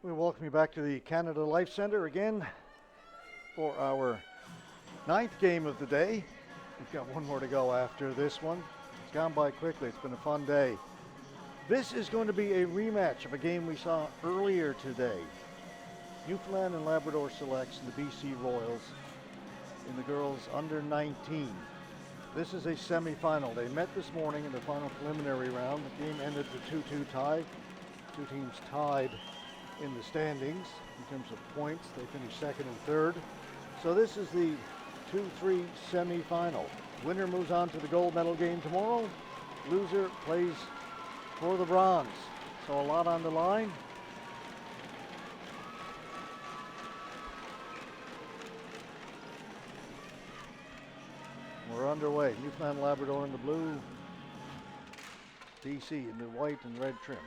We welcome you back to the Canada Life Centre again for our ninth game of the day. We've got one more to go after this one. It's gone by quickly. It's been a fun day. This is going to be a rematch of a game we saw earlier today. Newfoundland and Labrador selects the BC Royals in the girls under 19. This is a semi-final. They met this morning in the final preliminary round. The game ended with 2-2 tie. Two teams tied in the standings in terms of points. They finished second and third. So this is the 2-3 semi-final. Winner moves on to the gold medal game tomorrow. Loser plays for the bronze. So a lot on the line. We're underway. Newfoundland Labrador in the blue. BC in the white and red trim.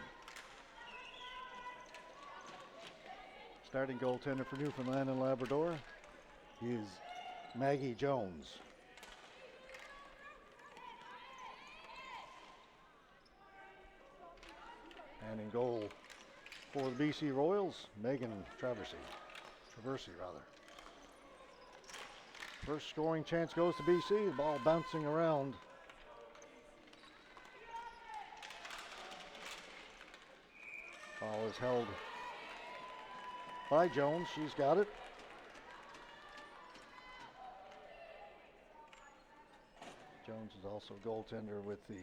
Starting goaltender for Newfoundland and Labrador is Maggie Jones. And in goal for the BC Royals, Megan Traversy. First scoring chance goes to BC, the ball bouncing around. Ball is held by Jones, she's got it. Jones is also goaltender with the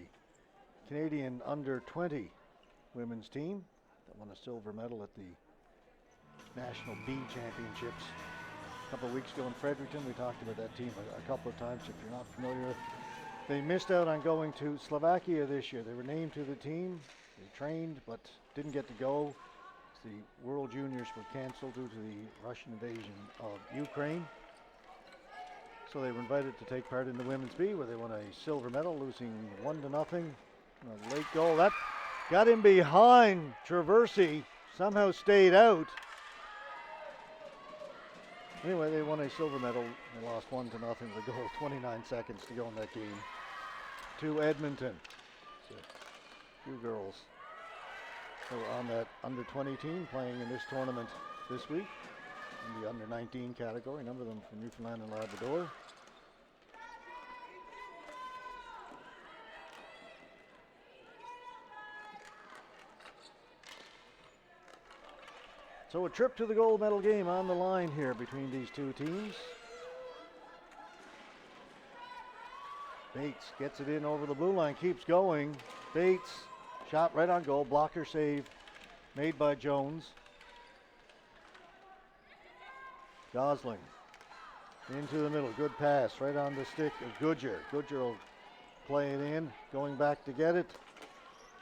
Canadian under 20 women's team that won a silver medal at the National B Championships a couple of weeks ago in Fredericton. We talked about that team a couple of times if you're not familiar. They missed out on going to Slovakia this year. They were named to the team, they trained but didn't get to go. The World Juniors were canceled due to the Russian invasion of Ukraine. So they were invited to take part in the Women's B, where they won a silver medal, losing 1-0. A late goal. That got in behind Traversy, somehow stayed out. Anyway, they won a silver medal. They lost 1-0 with a goal, 29 seconds to go in that game. To Edmonton. So, few girls who are on that under 20 team playing in this tournament this week in the under 19 category, a number of them from Newfoundland and Labrador. So a trip to the gold medal game on the line here between these two teams. Bates gets it in over the blue line, keeps going. Bates, shot right on goal, blocker save made by Jones. Gosling into the middle, good pass right on the stick of Goodger. Goodger will play it in, going back to get it.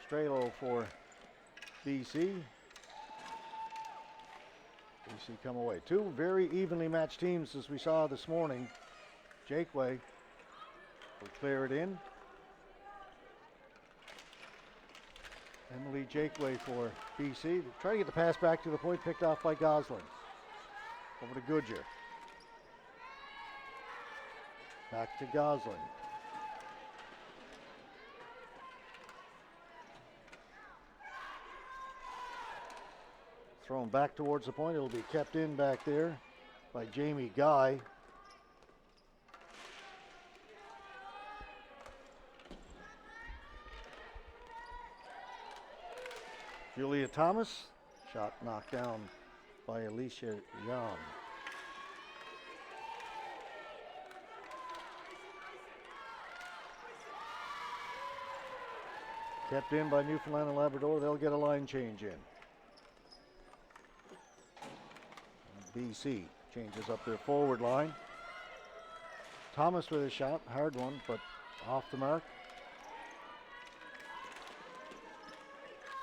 Strelo for BC. BC come away. Two very evenly matched teams as we saw this morning. Jakeway will clear it in. Emily Jakeway for BC. Try to get the pass back to the point, picked off by Gosling. Over to Goodger. Back to Gosling. Thrown back towards the point. It'll be kept in back there by Jamie Guy. Julia Thomas. Shot knocked down by Alicia Young. Kept in by Newfoundland and Labrador. They'll get a line change in. BC changes up their forward line. Thomas with a shot, hard one, but off the mark.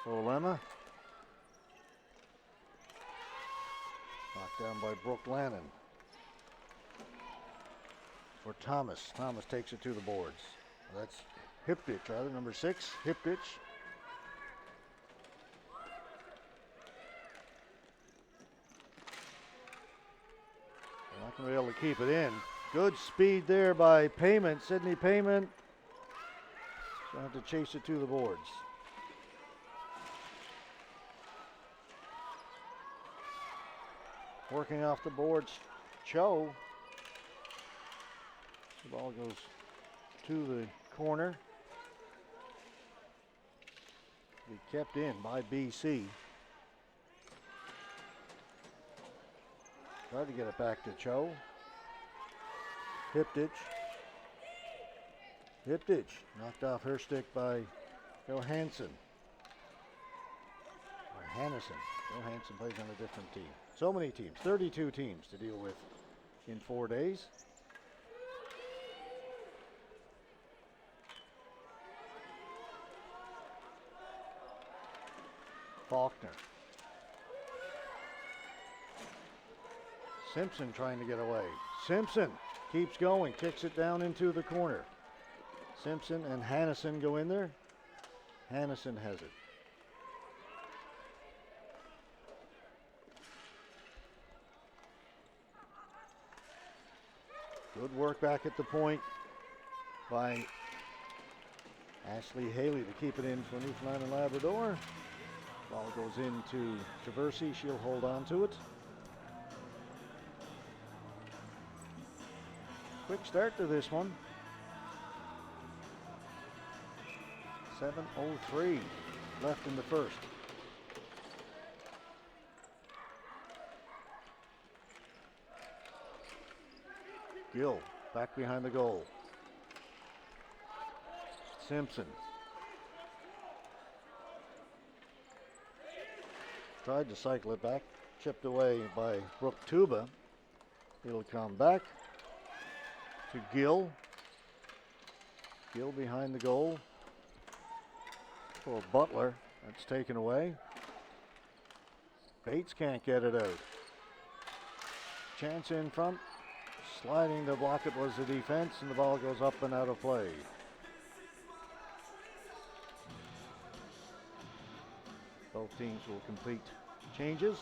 Olema. Knocked down by Brooke Lannon. For Thomas. Thomas takes it to the boards. That's Hipditch, rather, number 6, Hipditch. Not going to be able to keep it in. Good speed there by Payment, Sydney Payment. So have to chase it to the boards. Working off the boards, Cho. The ball goes to the corner. Be kept in by BC. Tried to get it back to Cho. Hiptich. Knocked off her stick by Johansson. Or Hannison. Johansson plays on a different team. So many teams, 32 teams to deal with in 4 days. Faulkner. Simpson trying to get away. Simpson keeps going, kicks it down into the corner. Simpson and Hannison go in there. Hannison has it. Good work back at the point by Ashley Haley to keep it in for Newfoundland and Labrador. Ball goes into Traversey. She'll hold on to it. Quick start to this one. 7:03 left in the first. Gill back behind the goal. Simpson. Tried to cycle it back. Chipped away by Brooke Tuba. It'll come back to Gill. Gill behind the goal for Butler. That's taken away. Bates can't get it out. Chance in front. Sliding to block it was the defense, and the ball goes up and out of play. Both teams will complete changes.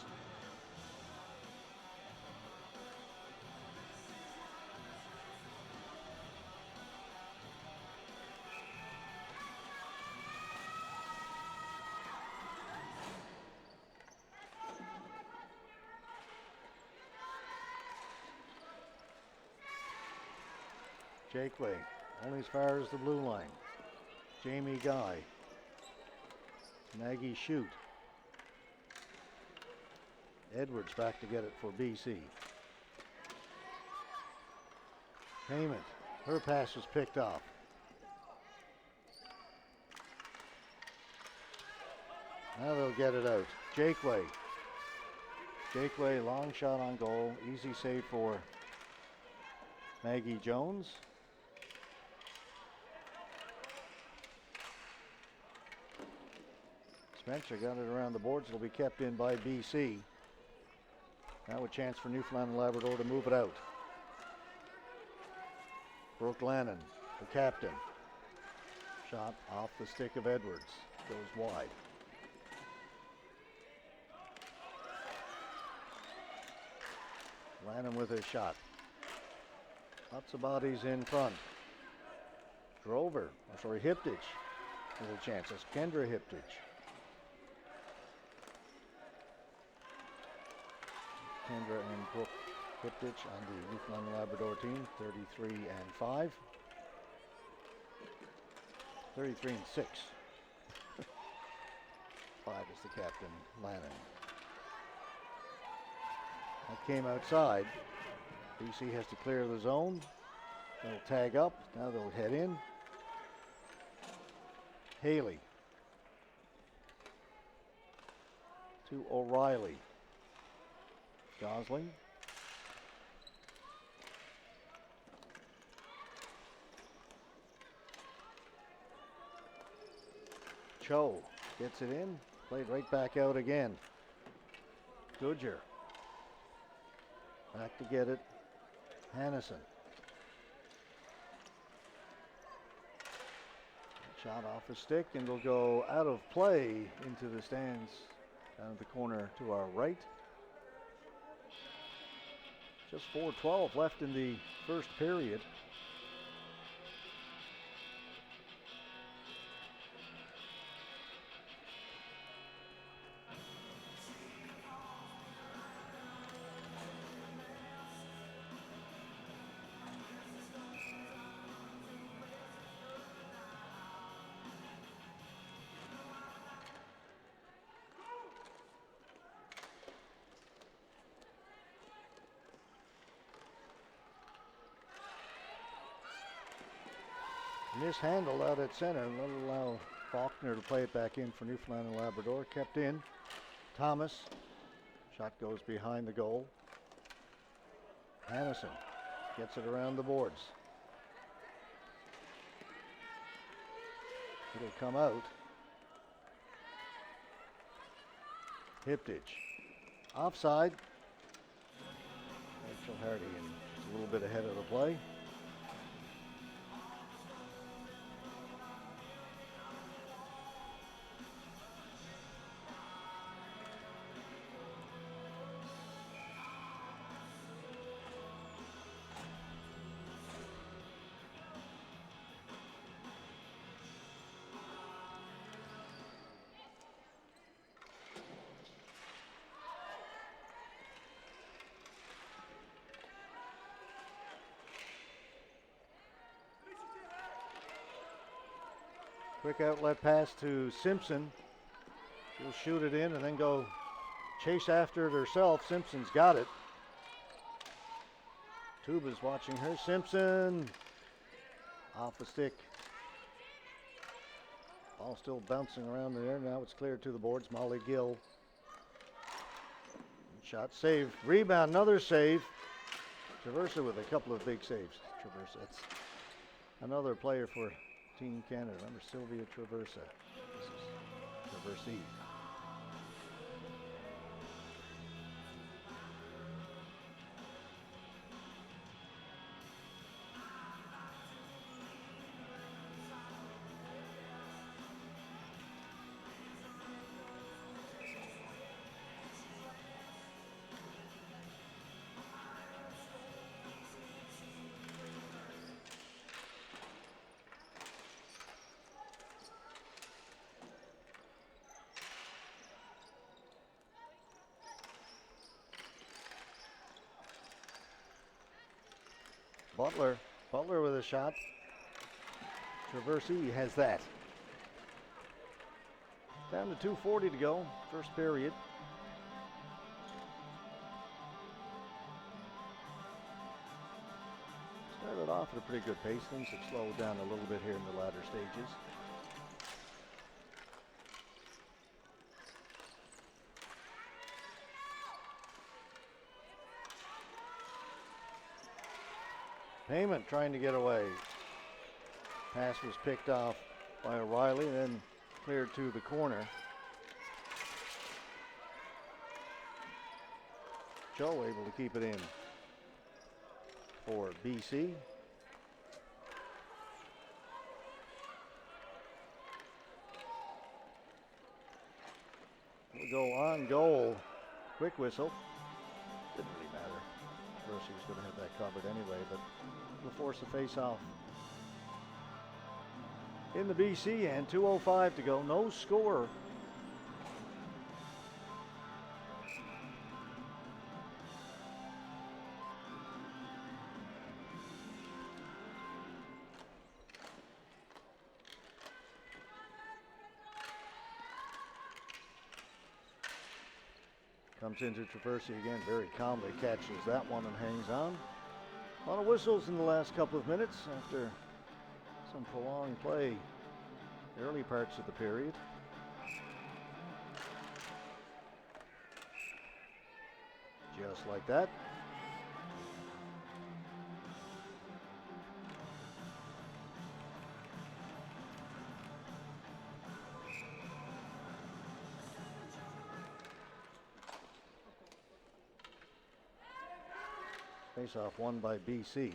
Jakeway, only as far as the blue line. Jamie Guy. Maggie Shute. Edwards back to get it for BC. Payment. Her pass was picked off. Now they'll get it out. Jakeway. Jakeway, long shot on goal. Easy save for Maggie Jones. Spencer got it around the boards. It'll be kept in by BC. Now a chance for Newfoundland and Labrador to move it out. Brooke Lannon, the captain. Shot off the stick of Edwards. Goes wide. Lannon with his shot. Lots of bodies in front. Hiptich. Little chances. Kendra Hiptich. Kendra and Brooke Hiptich on the Newfoundland and Labrador team, 33-5. 33-6. 5 is the captain, Lannon. That came outside. BC has to clear the zone. They'll tag up. Now they'll head in. Haley to O'Reilly. Gosling. Cho gets it in. Played right back out again. Goodyer. Back to get it. Hannison. Shot off a stick and will go out of play into the stands down at the corner to our right. Just 4:12 left in the first period. mishandled out at center. That'll allow Faulkner to play it back in for Newfoundland and Labrador. Kept in. Thomas. Shot goes behind the goal. Hannison gets it around the boards. It'll come out. Hiptage. Offside. Rachel Hardy in just a little bit ahead of the play. Quick outlet pass to Simpson. She'll shoot it in and then go chase after it herself. Simpson's got it. Tuba's watching her. Simpson off the stick. Ball still bouncing around in there. Now it's cleared to the boards. Molly Gill. Shot save. Rebound. Another save. Traversa with a couple of big saves. Traversa. That's another player for Team Canada. Remember Sylvia Traversa. This is Traversi. Butler with a shot. Traversi has that. Down to 2:40 to go, first period. Started off at a pretty good pace. Things have slowed down a little bit here in the latter stages. Payment trying to get away. Pass was picked off by O'Reilly, then cleared to the corner. Joe able to keep it in for BC. We'll go on goal. Quick whistle. Didn't really matter. Mercy was going to have that covered anyway, but will force a face-off in the BC end. 2:05 to go. No score. Comes into Traversi again, very calmly catches that one and hangs on. A lot of whistles in the last couple of minutes after some prolonged play early parts of the period. Just like that. Face-off won by BC.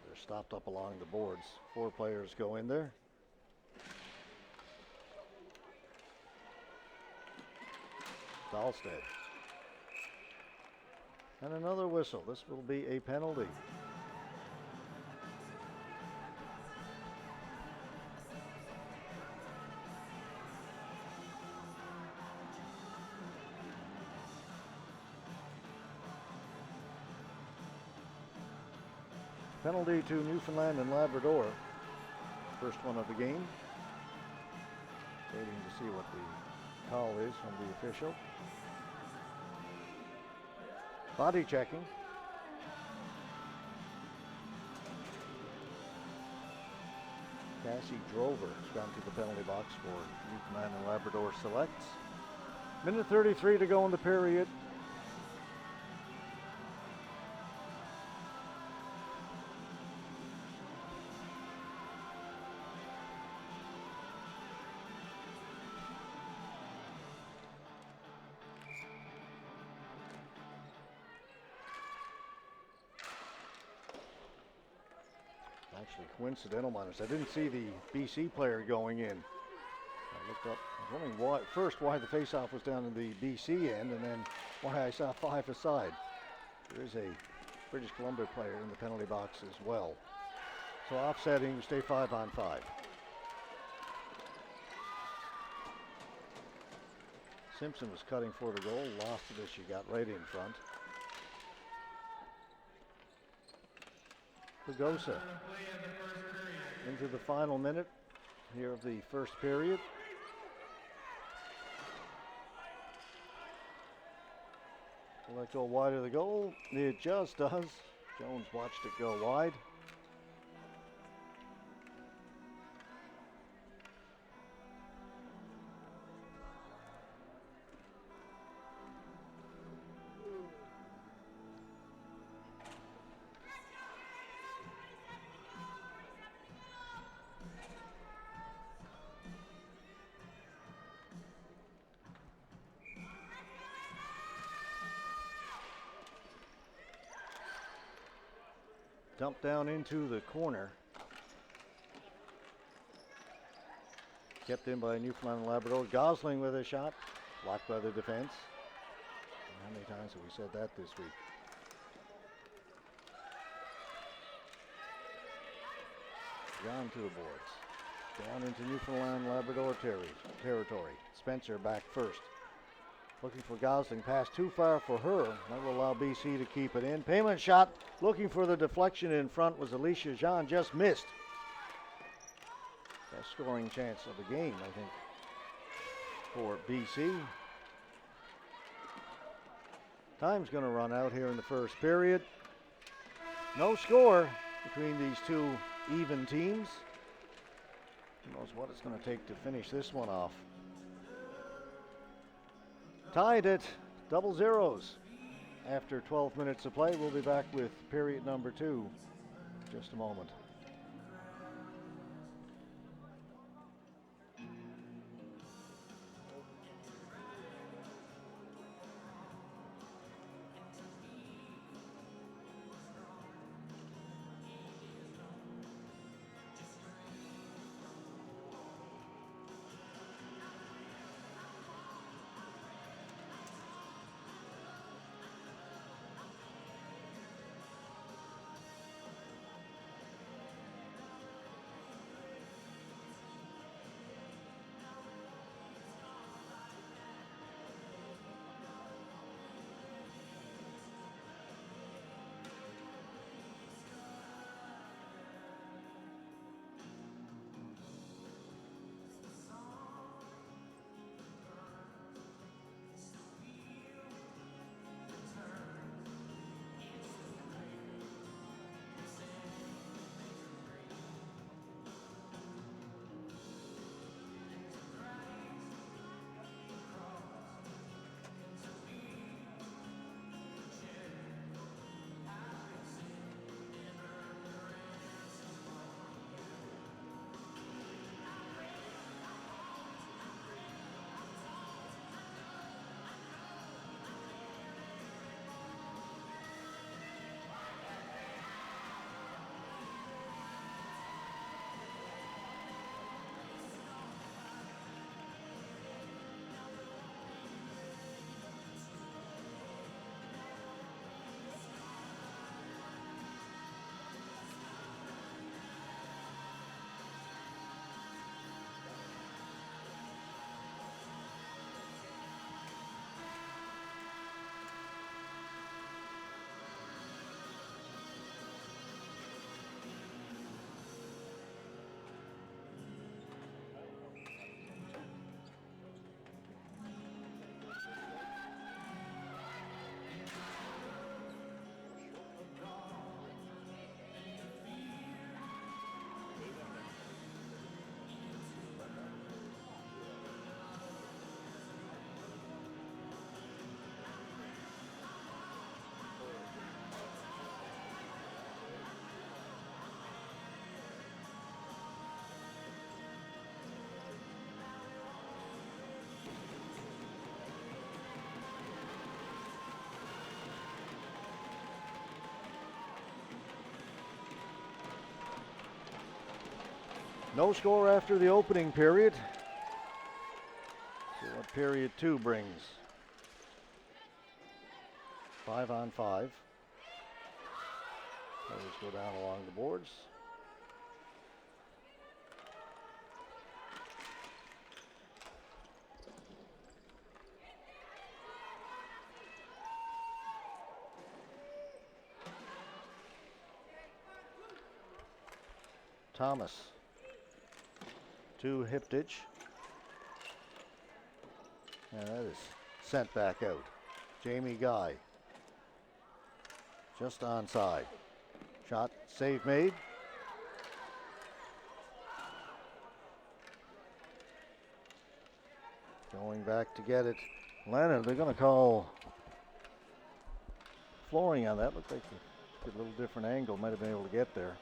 They're stopped up along the boards. 4 players go in there. Dahlstead. And another whistle. This will be a penalty. Penalty to Newfoundland and Labrador. First one of the game. Waiting to see what the call is from the official. Body checking. Cassie Drover has gone to the penalty box for Newfoundland and Labrador Selects. Minute 33 to go in the period. Actually, coincidental minus. I didn't see the BC player going in. I looked up. I was wondering why the faceoff was down in the BC end, and then why I saw 5 aside. There is a British Columbia player in the penalty box as well. So offsetting, we stay 5 on 5. Simpson was cutting for the goal, lost it as she got right in front. Pagosa into the final minute here of the first period. Will that go wide of the goal? It just does. Jones watched it go wide. Dumped down into the corner. Kept in by Newfoundland and Labrador. Gosling with a shot. Blocked by the defense. How many times have we said that this week? Down to the boards. Down into Newfoundland and Labrador territory. Spencer back first. Looking for Gosling, pass too far for her. That will allow BC to keep it in. Payment shot, looking for the deflection in front was Alicia Jean, just missed. Best scoring chance of the game, I think, for BC. Time's going to run out here in the first period. No score between these two even teams. Who knows what it's going to take to finish this one off. Tied at double zeros after 12 minutes of play. We'll be back with period number 2 in just a moment. No score after the opening period. See what period 2 brings. 5-on-5. Players go down along the boards. Thomas to Hiptich. And that is sent back out. Jamie Guy just onside. Shot, save made. Going back to get it. Leonard, they're going to call flooring on that. Looks like a little different angle. Might have been able to get there.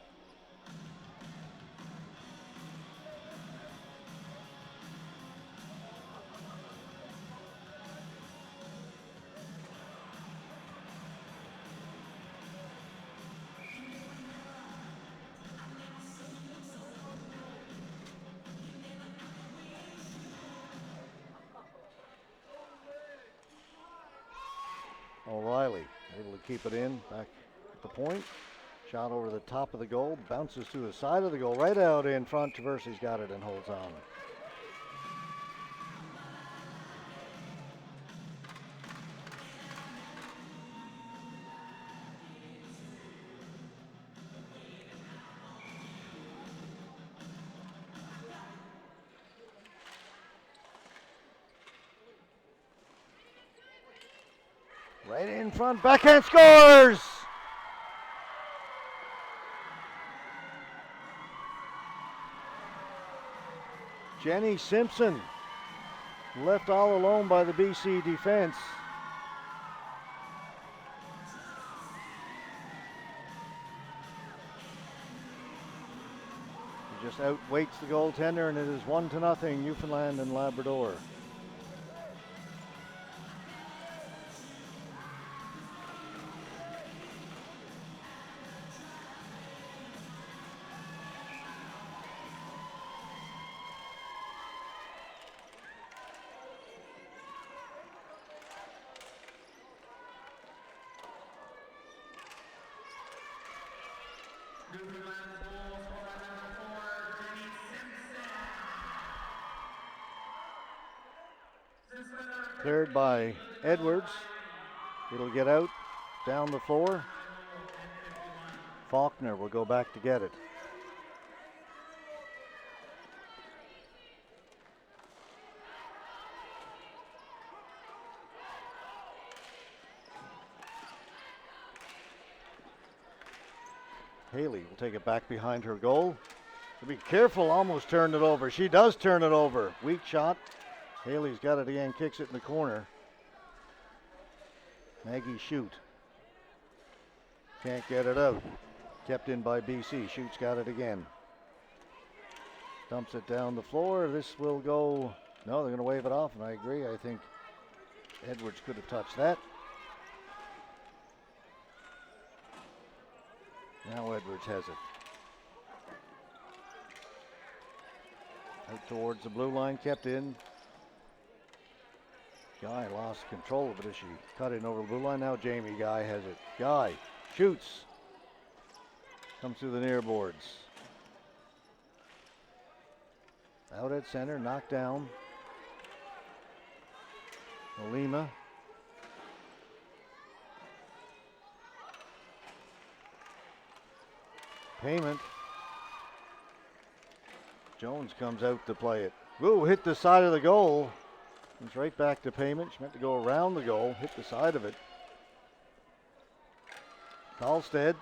O'Reilly able to keep it in, back at the point. Shot over the top of the goal, bounces to the side of the goal, right out in front. Traversi's got it and holds on. Right in front, backhand scores! Jenny Simpson left all alone by the BC defense. He just outweights the goaltender, and it is 1-0 Newfoundland and Labrador. Cleared by Edwards. It'll get out down the floor. Faulkner will go back to get it. Haley will take it back behind her goal. Be careful, almost turned it over. She does turn it over. Weak shot. Haley's got it again, kicks it in the corner. Maggie Shoot. Can't get it out. Kept in by BC. Shoot's got it again. Dumps it down the floor. This will go. No, they're going to wave it off, and I agree. I think Edwards could have touched that. Now Edwards has it. Out towards the blue line, kept in. Guy lost control of it as she cut in over the blue line. Now Jamie Guy has it. Guy shoots. Comes through the near boards. Out at center, knocked down. Olima. Payment. Jones comes out to play it. Ooh, hit the side of the goal. It's right back to Payment. She meant to go around the goal, hit the side of it. Dahlstead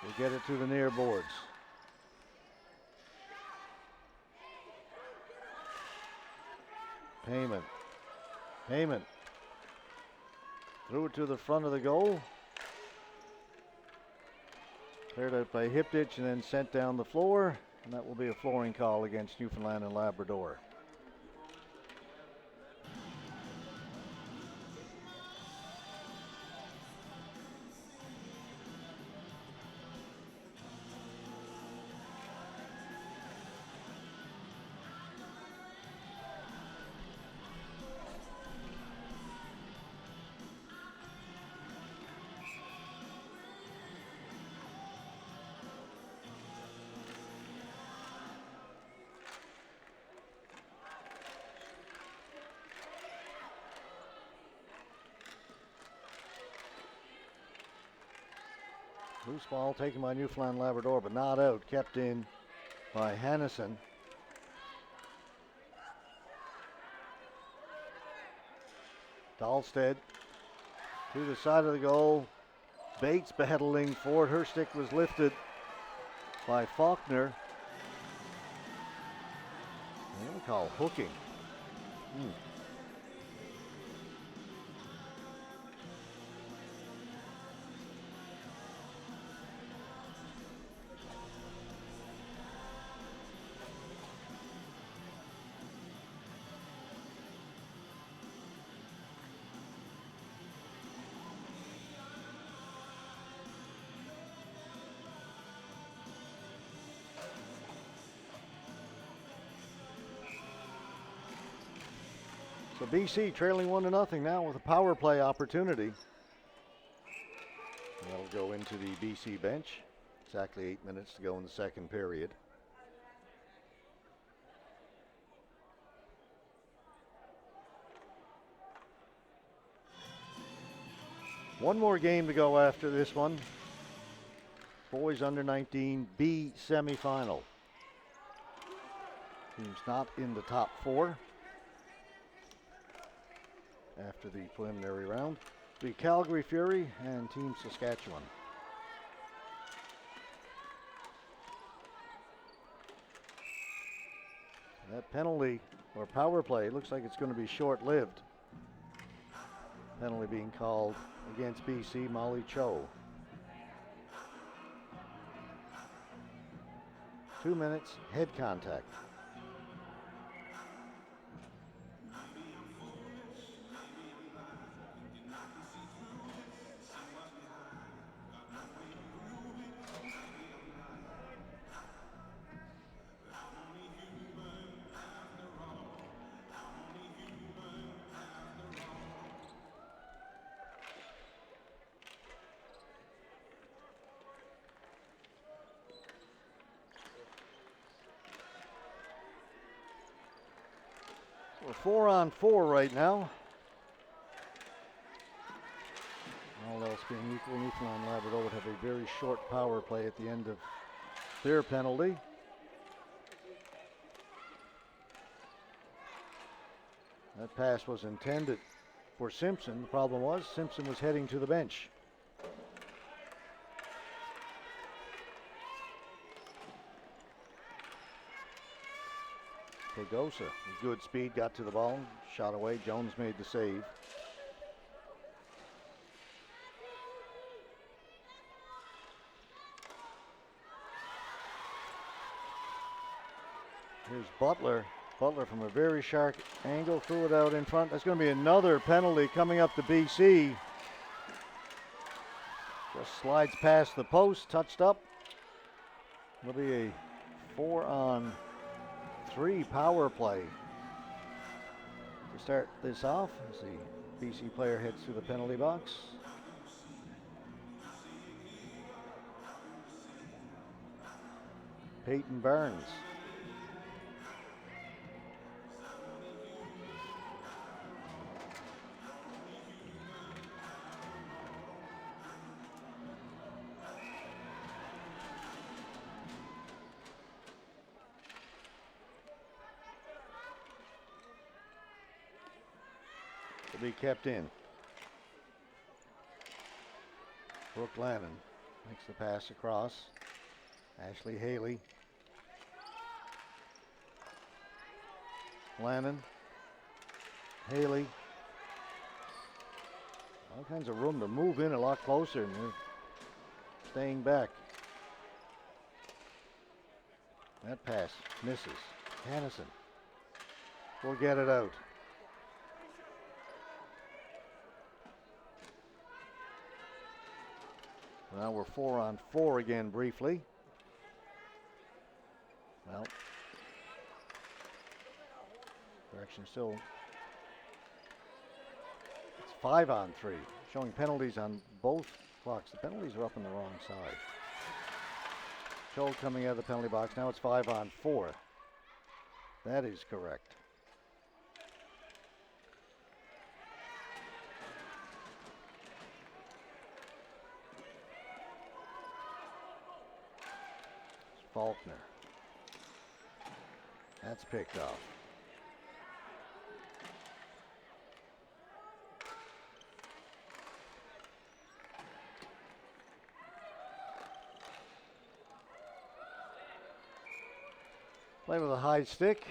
will get it to the near boards. Payment. Payment. Threw it to the front of the goal. Cleared out by Hiptich and then sent down the floor. And that will be a flooring call against Newfoundland and Labrador. Loose ball taken by Newfoundland Labrador, but not out. Kept in by Hannison. Dahlstead to the side of the goal. Bates battling for it. Her stick was lifted by Faulkner. What do we call hooking? So BC trailing 1-0 now with a power play opportunity. That'll go into the BC bench. Exactly 8 minutes to go in the second period. One more game to go after this one. Boys under 19 B semifinal. Teams not in the top 4 after the preliminary round. The Calgary Fury and Team Saskatchewan. That penalty or power play looks like it's going to be short-lived. Penalty being called against BC, Molly Cho. 2 minutes, head contact. We're 4-on-4 right now. All else being equal, Newfoundland Labrador would have a very short power play at the end of their penalty. That pass was intended for Simpson. The problem was Simpson was heading to the bench. Pagosa with good speed, got to the ball, shot away. Jones made the save. Here's Butler. Butler from a very sharp angle, threw it out in front. That's going to be another penalty coming up to BC. Just slides past the post, touched up. It'll be a 4-on-3 power play to start this off as the BC player heads to the penalty box. Peyton Barnes. Be kept in. Brooke Lannon makes the pass across. Ashley Haley. Lannon. Haley. All kinds of room to move in a lot closer, and they're staying back. That pass misses. Hannison will get it out. Now we're 4-on-4 again briefly. Well, direction still. It's 5-on-3, showing penalties on both clocks. The penalties are up on the wrong side. Scholl coming out of the penalty box. Now it's 5-on-4. That is correct. Faulkner. That's picked off. Play with a high stick.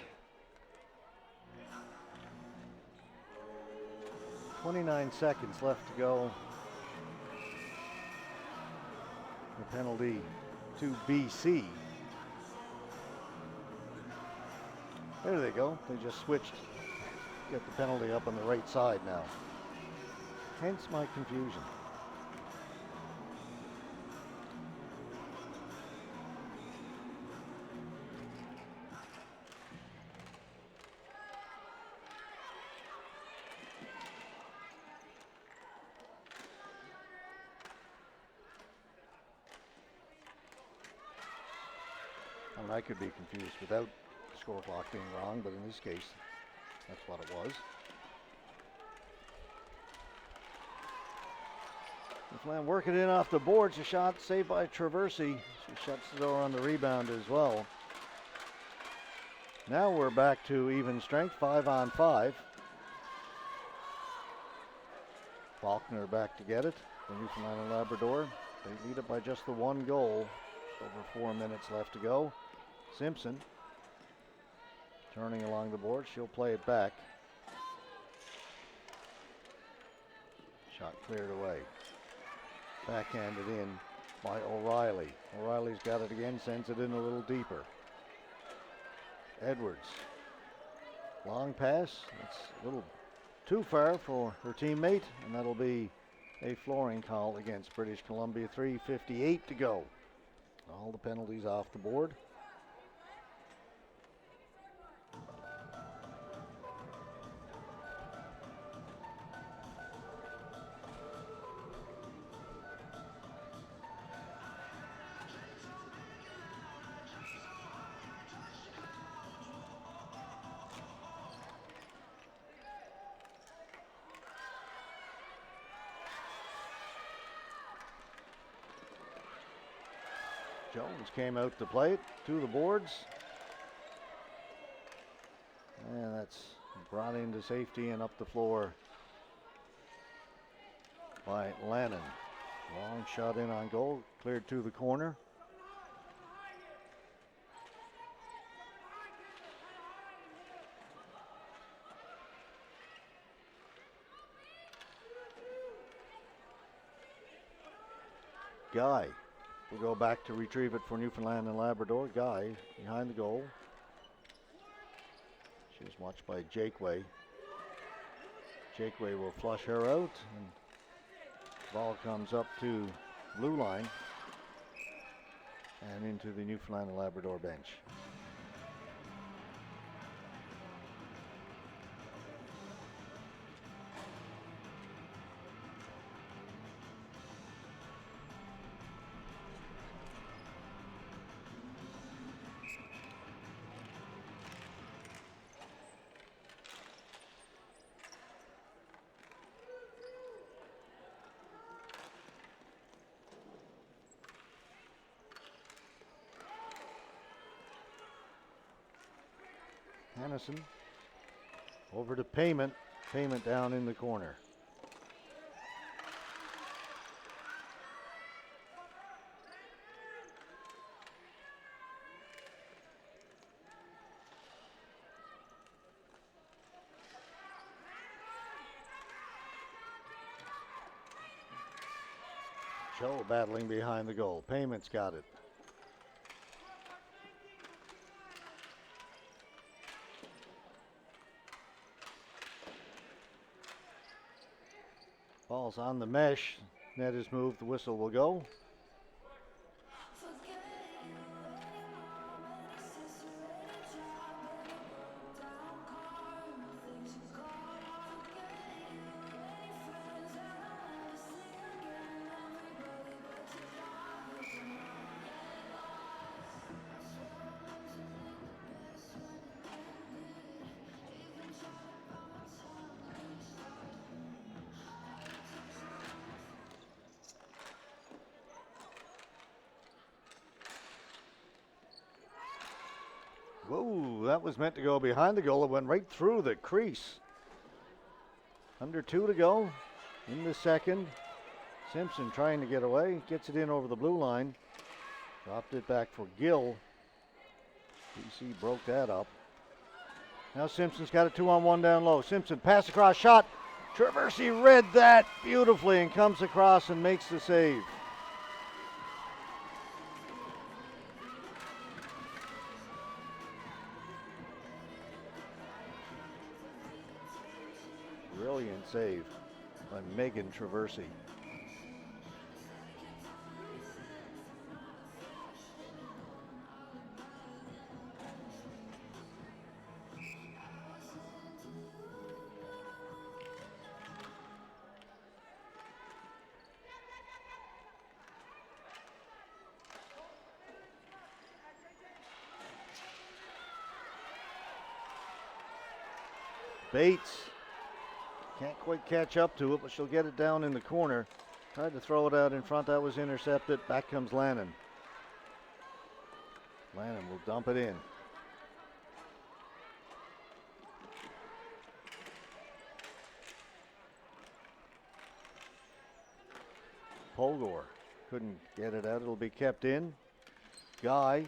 29 seconds left to go. The penalty to BC. There they go. They just switched. Get the penalty up on the right side now. Hence my confusion. And I could be confused without the score clock being wrong, but in this case, that's what it was. Newfoundland working in off the boards. A shot saved by Traversy. She shuts the door on the rebound as well. Now we're back to even strength, 5-on-5. Faulkner back to get it. The Newfoundland and Labrador. They lead it by just the one goal. Over 4 minutes left to go. Simpson turning along the board. She'll play it back. Shot cleared away. Backhanded in by O'Reilly. O'Reilly's got it again, sends it in a little deeper. Edwards. Long pass. It's a little too far for her teammate, and that'll be a flooring call against British Columbia. 3:58 to go. All the penalties off the board. Jones came out to play it to the boards. And that's brought into safety and up the floor by Lannon. Long shot in on goal, cleared to the corner. Guy will go back to retrieve it for Newfoundland and Labrador. Guy behind the goal. She's watched by Jakeway. Jakeway will flush her out, and ball comes up to blue line and into the Newfoundland and Labrador bench. Hannison over to Payment. Payment down in the corner. Joe battling behind the goal. Payment's got it. Ball's on the mesh. Net is moved. The whistle will go. Whoa, that was meant to go behind the goal. It went right through the crease. Under 2 to go in the second. Simpson trying to get away. Gets it in over the blue line. Dropped it back for Gill. BC broke that up. Now Simpson's got a 2-on-1 down low. Simpson pass across, shot. Traversy read that beautifully and comes across and makes the save. Brilliant save by Megan Traversy. Bates can't quite catch up to it, but she'll get it down in the corner. Tried to throw it out in front. That was intercepted. Back comes Lannon. Lannon will dump it in. Polgor couldn't get it out. It'll be kept in. Guy.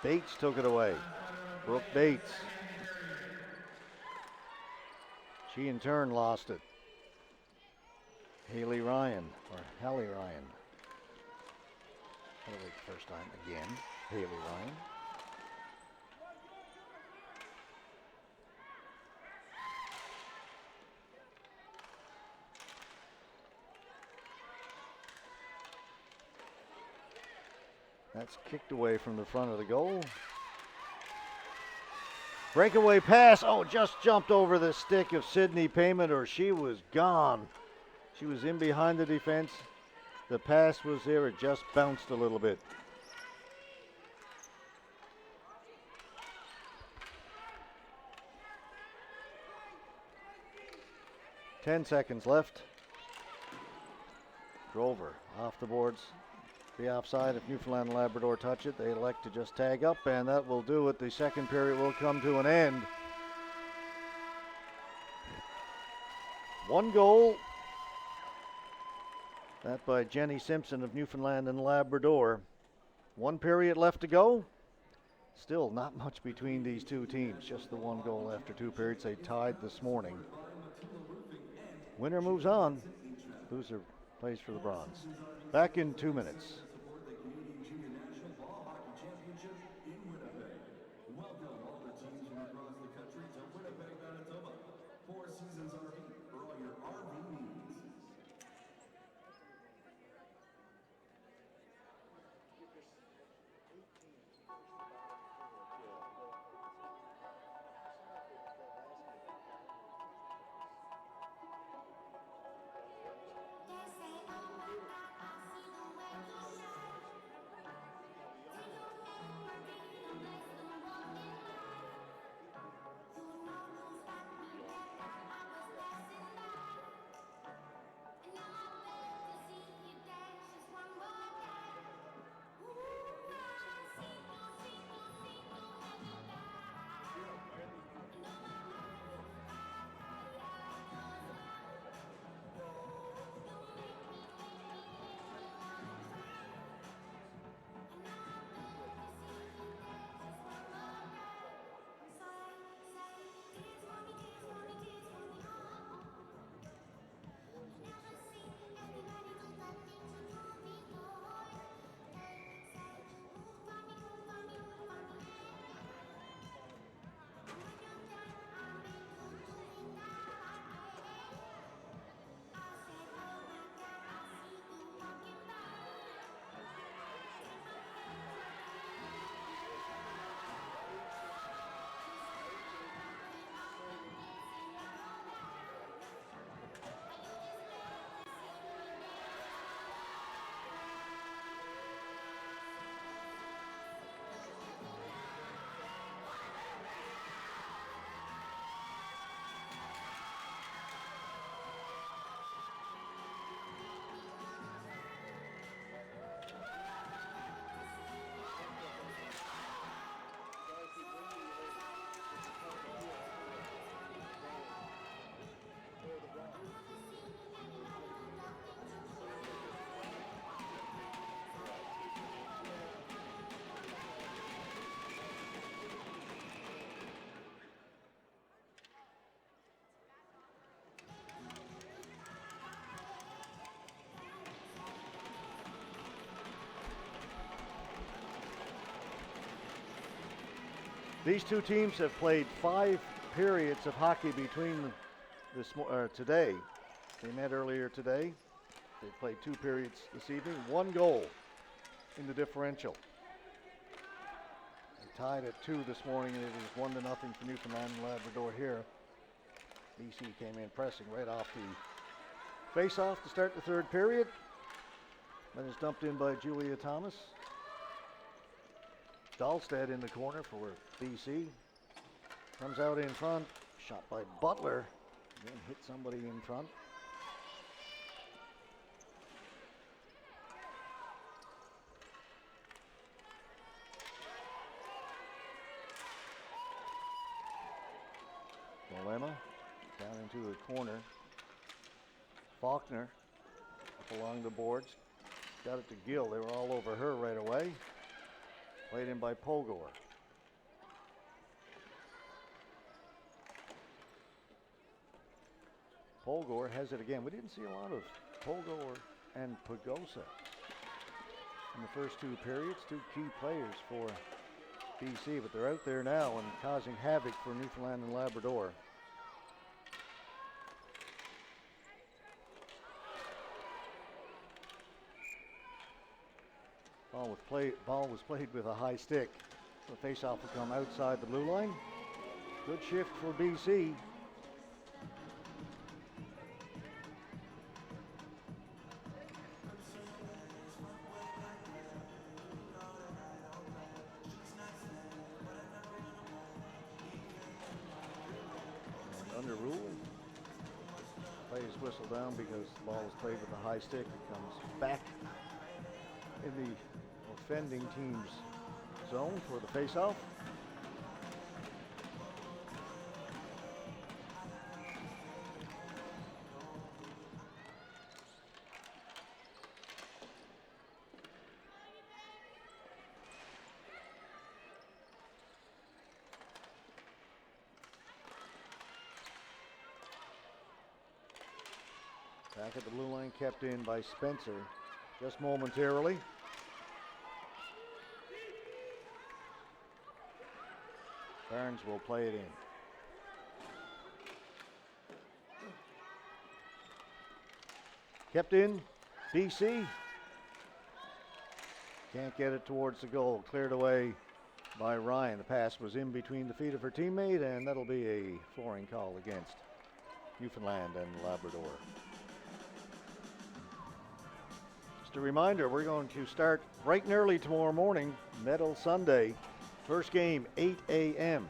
Bates took it away. Brooke Bates. She in turn lost it. Haley Ryan, or Hallie Ryan. That'll be the first time again. Haley Ryan. That's kicked away from the front of the goal. Breakaway pass. Oh, just jumped over the stick of Sydney Payment, or she was gone. She was in behind the defense. The pass was there. It just bounced a little bit. Ten seconds left. Drover off the boards. Be offside if Newfoundland and Labrador touch it. They elect to just tag up, and that will do it. The second period will come to an end. 1 goal. That by Jenny Simpson of Newfoundland and Labrador. 1 period left to go. Still not much between these two teams. Just the 1 goal after 2 periods. They tied this morning. Winner moves on. Loser plays for the bronze. Back in 2 minutes. These two teams have played 5 periods of hockey between them today. They met earlier today. They played 2 periods this evening. 1 goal in the differential. They tied at 2 this morning, and it is 1-0 for Newfoundland and Labrador here. BC came in pressing right off the face-off to start the 3rd period. Then is dumped in by Julia Thomas. Dahlstead in the corner for BC. Comes out in front. Shot by Butler. Then hit somebody in front. Dilemma down into the corner. Faulkner up along the boards. Got it to Gill. They were all over her right away. Played in by Pogor. Pogor has it again. We didn't see a lot of Pogor and Pagosa in the first 2 periods. 2 key players for BC, but they're out there now and causing havoc for Newfoundland and Labrador. Ball was played with a high stick. The face-off will come outside the blue line. Good shift for BC. Under rule. Play is whistled down because the ball was played with a high stick. It comes back in the offending team's zone for the face-off. Back at the blue line, kept in by Spencer just momentarily. Barnes will play it in. Kept in, BC. Can't get it towards the goal. Cleared away by Ryan. The pass was in between the feet of her teammate, and that'll be a flooring call against Newfoundland and Labrador. Just a reminder, we're going to start bright and early tomorrow morning, Medal Sunday. First game, 8 a.m.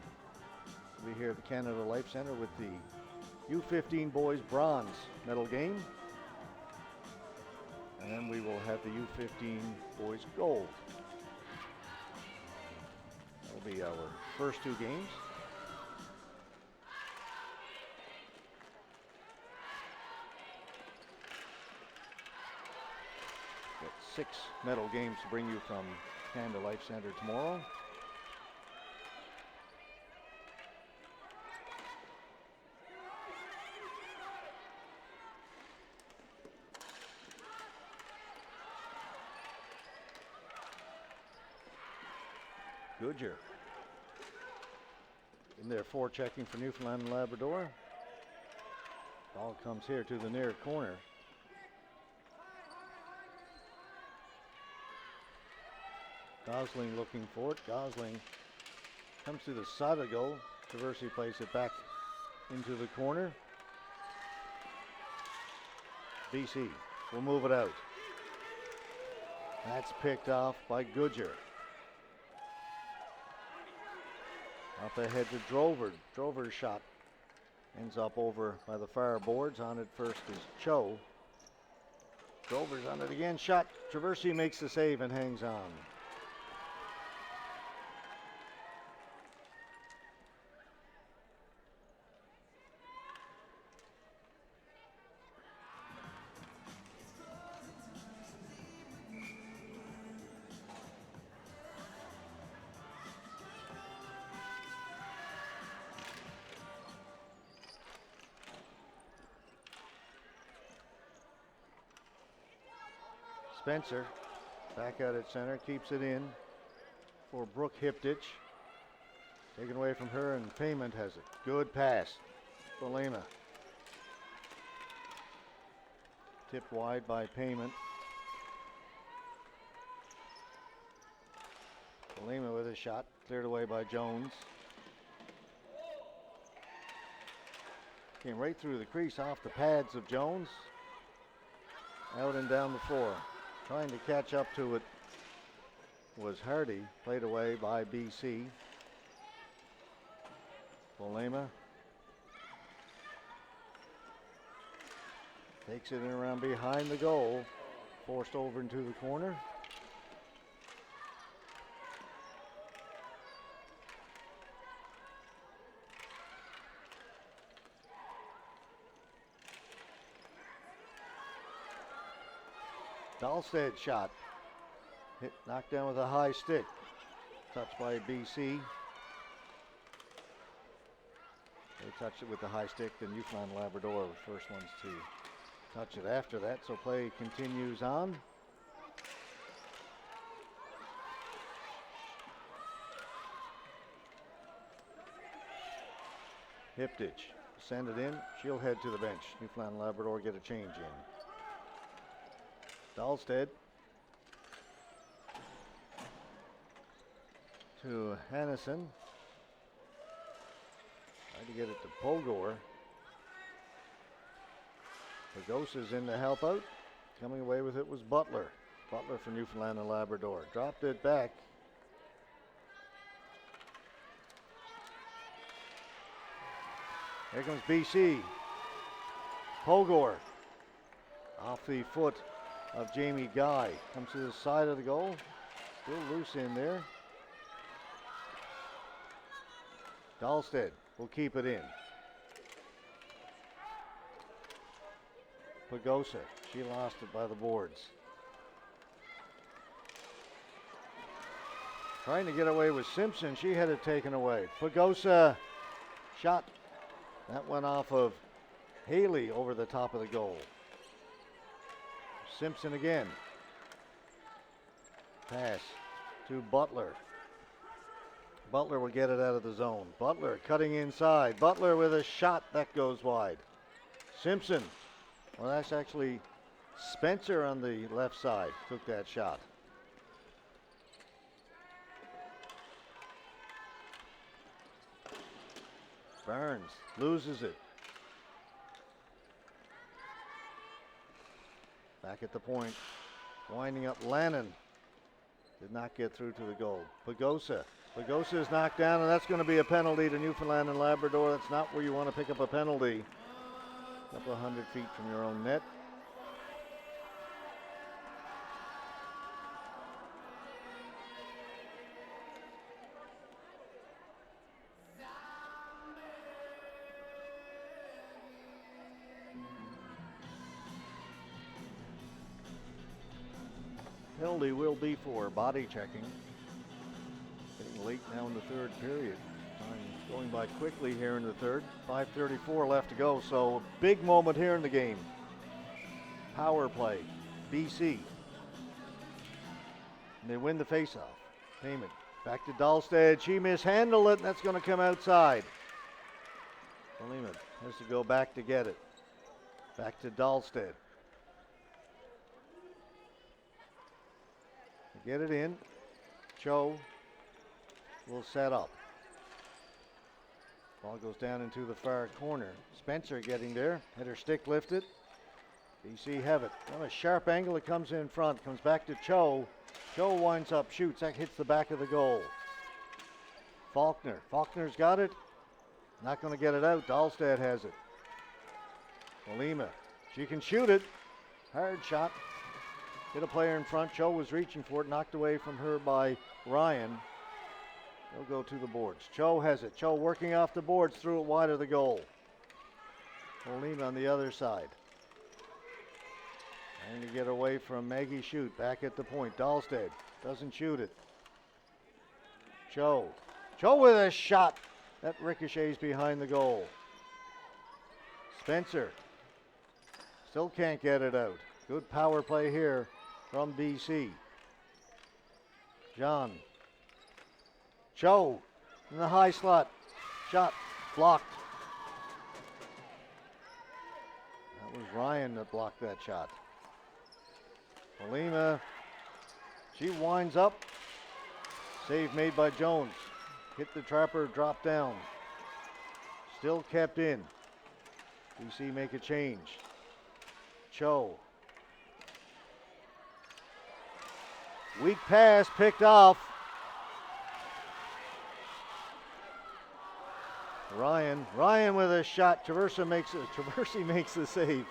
We'll be here at the Canada Life Centre with the U15 boys bronze medal game. And then we will have the U15 boys gold. That'll be our first 2 games. Got 6 medal games to bring you from Canada Life Centre tomorrow. Goodyear in there forechecking for Newfoundland and Labrador. Ball comes here to the near corner. Gosling looking for it. Gosling comes to the side of the goal. Traversy plays it back into the corner. BC will move it out. That's picked off by Goodyear. Up ahead to Drover. Drover's shot ends up over by the far boards. On it first is Cho. Drover's on it again. Shot. Traversy makes the save and hangs on. Spencer back out at center, keeps it in for Brooke Hiptich. Taken away from her, and Payment has it. Good pass. Bolema. Tipped wide by Payment. Bolema with a shot. Cleared away by Jones. Came right through the crease off the pads of Jones. Out and down the floor. Trying to catch up to it was Hardy. Played away by BC. Bolema takes it in around behind the goal. Forced over into the corner. Dahlstedt shot. Hit, knocked down with a high stick. Touched by BC. They touched it with the high stick, then Newfoundland Labrador were the first ones to touch it after that. So play continues on. Hiptich send it in. She'll head to the bench. Newfoundland Labrador get a change in. Dahlstedt to Hannison. Tried to get it to Pogor. Pagosa's in to help out. Coming away with it was Butler. Butler for Newfoundland and Labrador. Dropped it back. Here comes BC. Pogor. Off the foot of Jamie Guy. Comes to the side of the goal. Still loose in there. Dahlstedt will keep it in. Pagosa, she lost it by the boards. Trying to get away with Simpson, she had it taken away. Pagosa shot. That went off of Haley over the top of the goal. Simpson again. Pass to Butler. Butler will get it out of the zone. Butler cutting inside. Butler with a shot that goes wide. Simpson. Well, that's actually Spencer on the left side took that shot. Burns loses it. Back at the point, winding up Lannon. Did not get through to the goal. Pagosa. Pagosa is knocked down, and that's going to be a penalty to Newfoundland and Labrador. That's not where you want to pick up a penalty. A couple of 100 feet from your own net. Penalty will be for body checking. Getting late now in the third period. Time going by quickly here in the third. 5:34 left to go, so a big moment here in the game. Power play, BC. And they win the faceoff. Payment back to Dahlstedt. She mishandled it, and that's going to come outside. Lehman has to go back to get it. Back to Dahlstedt. Get it in. Cho will set up. Ball goes down into the far corner. Spencer getting there. Had her stick lifted. BC have it. On a sharp angle, it comes in front. Comes back to Cho. Cho winds up, shoots. That hits the back of the goal. Faulkner. Faulkner's got it. Not going to get it out. Dahlstedt has it. Olima. She can shoot it. Hard shot. Hit a player in front. Cho was reaching for it. Knocked away from her by Ryan. They'll go to the boards. Cho has it. Cho working off the boards. Threw it wide of the goal. Olima on the other side. Trying to get away from Maggie Shoot. Back at the point. Dahlstedt doesn't shoot it. Cho. Cho with a shot. That ricochets behind the goal. Spencer. Still can't get it out. Good power play here from BC. John. Cho in the high slot. Shot blocked. That was Ryan that blocked that shot. Olima, she winds up. Save made by Jones. Hit the trapper, drop down. Still kept in. BC make a change. Cho. Weak pass picked off. Ryan with a shot. Traversi makes the save.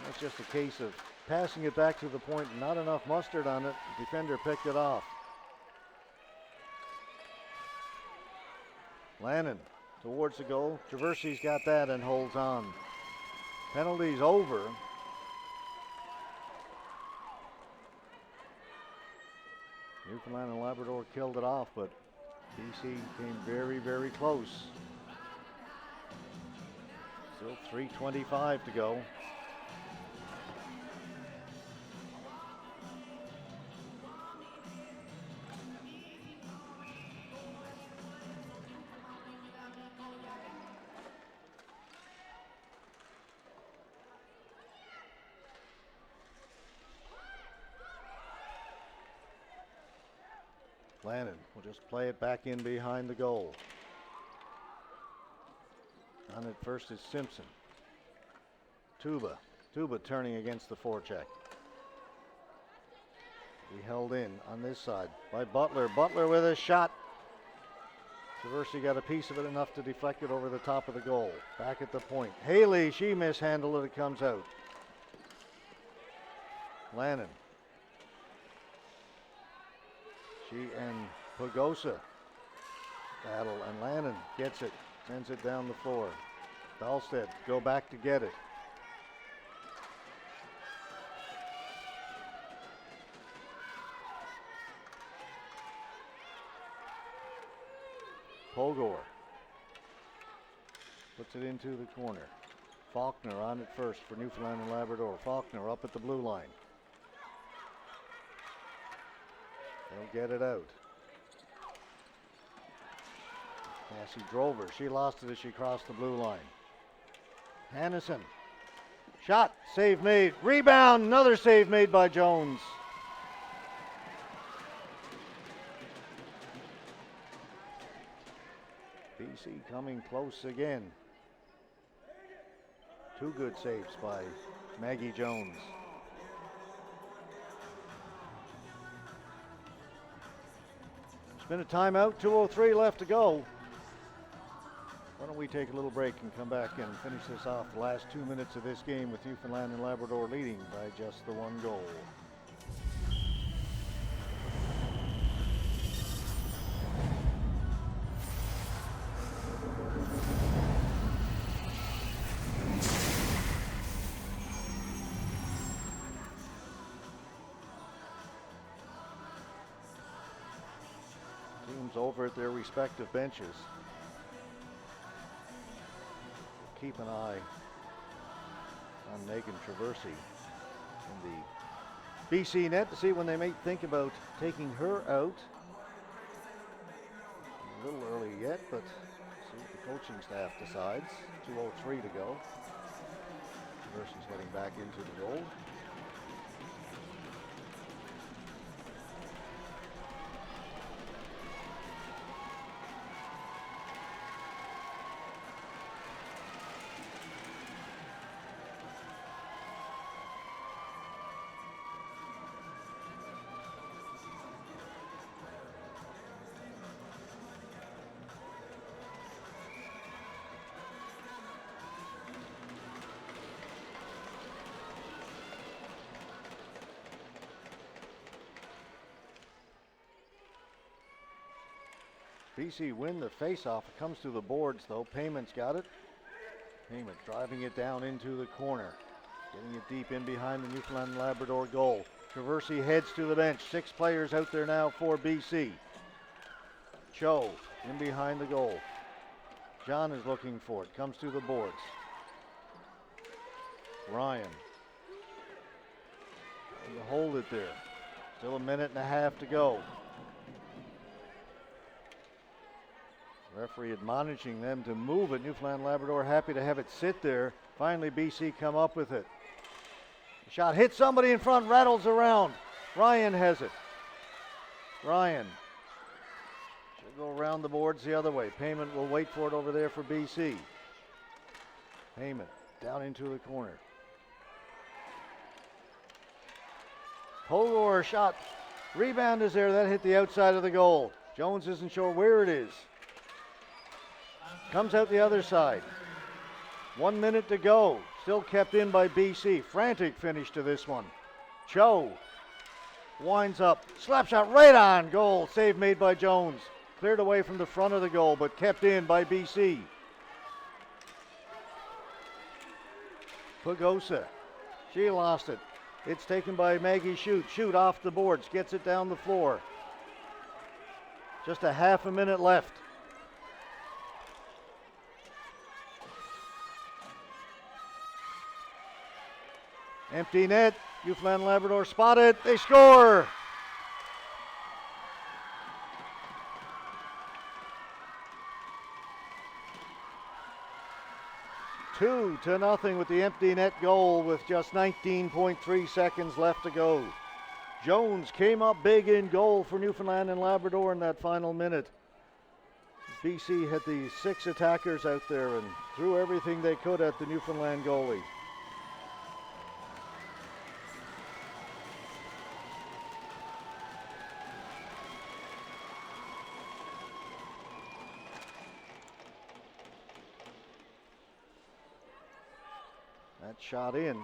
That's just a case of passing it back to the point, not enough mustard on it. The defender picked it off. Lannon towards the goal. Traversi's got that and holds on. Penalty's over. Newfoundland and Labrador killed it off, but BC came very, very close. Still 3:25 to go. Lannon will just play it back in behind the goal. On it first is Simpson. Tuba turning against the forecheck. He held in on this side by Butler. Butler with a shot. Traversi got a piece of it, enough to deflect it over the top of the goal. Back at the point. Haley, she mishandled it. It comes out. Lannon. She and Pagosa battle, and Lannon gets it, sends it down the floor. Dahlstedt go back to get it. Pogor puts it into the corner. Faulkner on it first for Newfoundland and Labrador. Faulkner up at the blue line. They'll get it out. Cassie drove her. She lost it as she crossed the blue line. Hannison. Shot. Save made. Rebound. Another save made by Jones. BC coming close again. Two good saves by Maggie Jones. Been a timeout, 2:03 left to go. Why don't we take a little break and come back and finish this off, the last 2 minutes of this game with Newfoundland and Labrador leading by just the one goal. Over at their respective benches. Keep an eye on Megan Traversi in the BC net to see when they may think about taking her out. A little early yet, but see what the coaching staff decides. 2:03 to go. Traversi's heading back into the goal. BC win the face-off. It comes to the boards, though. Payment's got it. Payment driving it down into the corner. Getting it deep in behind the Newfoundland and Labrador goal. Traversi heads to the bench. 6 players out there now for BC. Cho in behind the goal. John is looking for it. Comes to the boards. Ryan. Trying to hold it there. Still a minute and a half to go. Referee admonishing them to move it. Newfoundland Labrador happy to have it sit there. Finally, BC come up with it. The shot hits somebody in front, rattles around. Ryan has it. Ryan should go around the boards the other way. Payment will wait for it over there for BC. Payment down into the corner. Pogor shot. Rebound is there. That hit the outside of the goal. Jones isn't sure where it is. Comes out the other side. 1 minute to go. Still kept in by BC. Frantic finish to this one. Cho winds up. Slap shot right on goal. Save made by Jones. Cleared away from the front of the goal, but kept in by BC. Pagosa. She lost it. It's taken by Maggie Shute. Shute off the boards. Gets it down the floor. Just a half a minute left. Empty net. Newfoundland Labrador spotted. They score. Two to nothing with the empty net goal with just 19.3 seconds left to go. Jones came up big in goal for Newfoundland and Labrador in that final minute. BC had the 6 attackers out there and threw everything they could at the Newfoundland goalie. That shot in.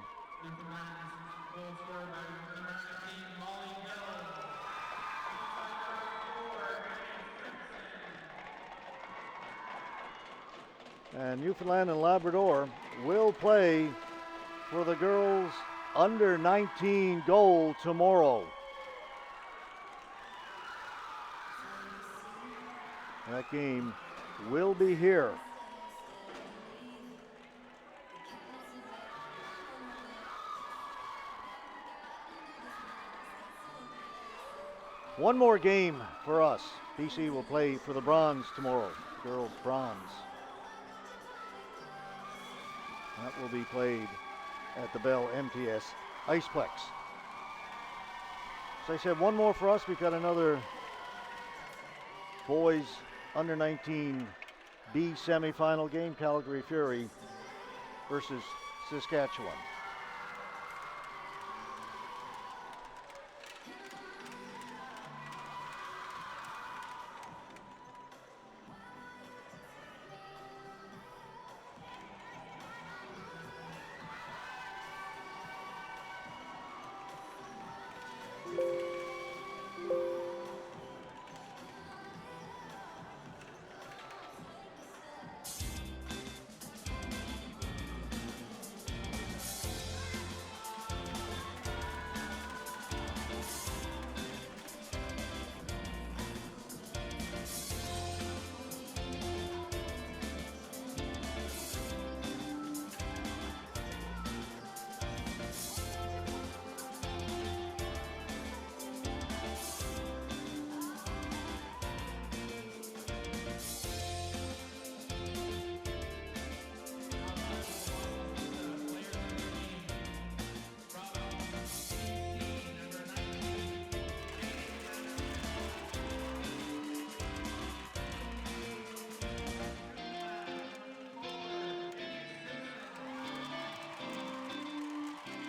And Newfoundland and Labrador will play for the girls under 19 goal tomorrow. That game will be here. One more game for us. BC will play for the bronze tomorrow, girls bronze. That will be played at the Bell MTS Iceplex. As I said, one more for us. We've got another boys under 19 B semifinal game, Calgary Fury versus Saskatchewan.